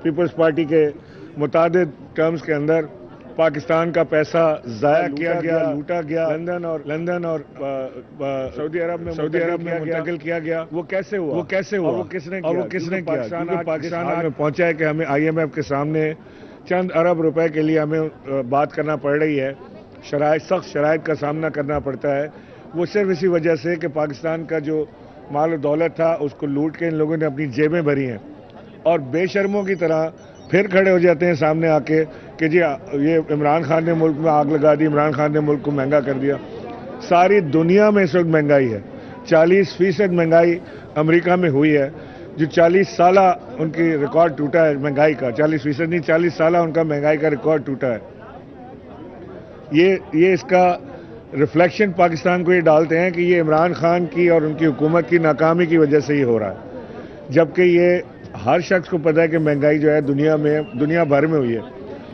Peoples party کے متعدد terms کے اندر پاکستان کا پیسہ ضائع کیا گیا، لوٹا گیا، لندن اور سعودی عرب میں منتقل کیا گیا. وہ کیسے ہوا اور وہ کس نے کیا؟ کیونکہ پاکستان آج میں پہنچا ہے کہ ہمیں IMF کے سامنے چند ارب روپے کے لیے ہمیں بات کرنا پڑ رہی ہے. سخت شرائط کا سامنا کرنا پڑتا ہے. وہ صرف اسی وجہ سے کہ پاکستان کا جو مال و دولت تھا اس کو لوٹ کے ان لوگوں نے اپنی جیبیں بھری ہیں اور بے شرموں کی طرح پھر کھڑے ہو جاتے ہیں سامنے آ کے کہ جی یہ عمران خان نے ملک میں آگ لگا دی، عمران خان نے ملک کو مہنگا کر دیا. ساری دنیا میں اس وقت مہنگائی ہے. 40% مہنگائی امریکہ میں ہوئی ہے. جو 40 سالہ ان کی ریکارڈ ٹوٹا ہے مہنگائی کا، 40% نہیں 40 سالہ ان کا مہنگائی کا ریکارڈ ٹوٹا ہے. یہ اس کا ریفلیکشن پاکستان کو یہ ڈالتے ہیں کہ یہ عمران خان کی اور ان کی حکومت کی ناکامی کی وجہ سے یہ ہو رہا ہے، جبکہ یہ ہر شخص کو پتہ ہے کہ مہنگائی جو ہے دنیا بھر میں ہوئی ہے.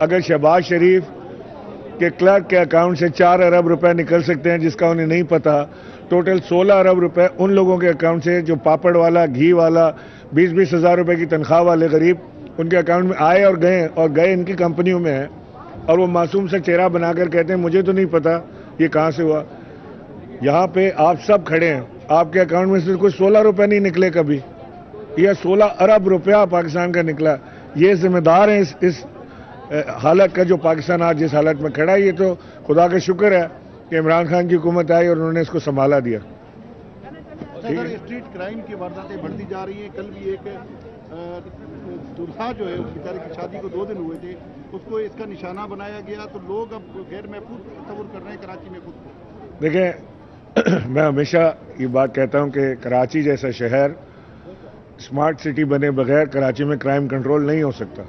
اگر شہباز شریف کے کلرک کے اکاؤنٹ سے 4 ارب روپے نکل سکتے ہیں جس کا انہیں نہیں پتا، ٹوٹل 16 ارب روپے ان لوگوں کے اکاؤنٹ سے جو پاپڑ والا، گھی والا، 20 ہزار روپے کی تنخواہ والے غریب ان کے اکاؤنٹ میں آئے اور گئے ان کی کمپنیوں میں ہیں، اور وہ معصوم سے چہرہ بنا کر کہتے ہیں مجھے تو نہیں پتا یہ کہاں سے ہوا. یہاں پہ آپ سب کھڑے ہیں، آپ کے اکاؤنٹ میں سے کوئی 16 روپے نہیں نکلے کبھی. یہ 16 ارب روپیہ پاکستان کا نکلا. یہ ذمہ دار ہیں اس حالت کا جو پاکستان آج جس حالت میں کھڑا ہے. یہ تو خدا کا شکر ہے کہ عمران خان کی حکومت آئی اور انہوں نے اس کو سنبھالا دیا. اسٹریٹ کرائم کی وارداتیں بڑھتی جا رہی ہیں. کل بھی ایک دلہا جو ہے اس بیچارے کی شادی کو 2 دن ہوئے تھے، اس کو اس کا نشانہ بنایا گیا، تو لوگ اب غیر محفوظ تصور کر رہے ہیں کراچی میں خود کو. دیکھیں، میں ہمیشہ یہ بات کہتا ہوں کہ کراچی جیسا شہر اسمارٹ سٹی بنے بغیر کراچی میں کرائم کنٹرول نہیں ہو سکتا.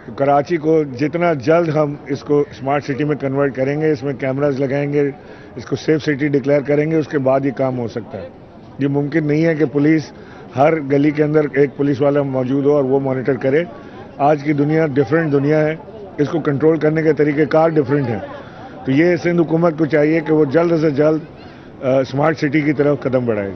تو کراچی کو جتنا جلد ہم اس کو اسمارٹ سٹی میں کنورٹ کریں گے، اس میں کیمراز لگائیں گے، اس کو سیف سٹی ڈکلیئر کریں گے، اس کے بعد یہ کام ہو سکتا ہے. یہ ممکن نہیں ہے کہ پولیس ہر گلی کے اندر ایک پولیس والا موجود ہو اور وہ مانیٹر کرے. آج کی دنیا ڈیفرنٹ دنیا ہے، اس کو کنٹرول کرنے کے طریقہ کار ڈیفرنٹ ہیں. تو یہ سندھ حکومت کو چاہیے کہ وہ جلد سے جلد اسمارٹ سٹی کی طرف قدم بڑھائے.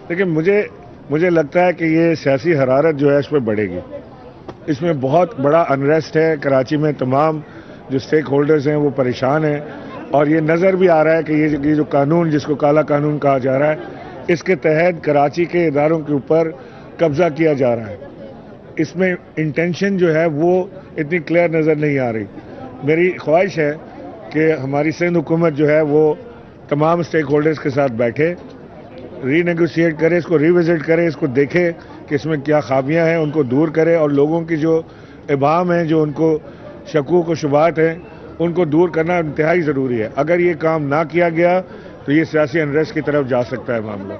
لیکن مجھے لگتا ہے کہ یہ سیاسی حرارت جو ہے اس پہ بڑھے گی. اس میں بہت بڑا انریسٹ ہے کراچی میں. تمام جو سٹیک ہولڈرز ہیں وہ پریشان ہیں، اور یہ نظر بھی آ رہا ہے کہ یہ جو قانون جس کو کالا قانون کہا جا رہا ہے، اس کے تحت کراچی کے اداروں کے اوپر قبضہ کیا جا رہا ہے. اس میں انٹینشن جو ہے وہ اتنی کلیئر نظر نہیں آ رہی. میری خواہش ہے کہ ہماری سندھ حکومت جو ہے وہ تمام اسٹیک ہولڈرز کے ساتھ بیٹھے، ری نیگوشیٹ کرے، اس کو ری وزٹ کرے، اس کو دیکھے کہ اس میں کیا خامیاں ہیں، ان کو دور کرے، اور لوگوں کی جو ابہام ہیں، جو ان کو شکوک و شبہات ہیں، ان کو دور کرنا انتہائی ضروری ہے. اگر یہ کام نہ کیا گیا تو یہ سیاسی انریسٹ کی طرف جا سکتا ہے معاملہ.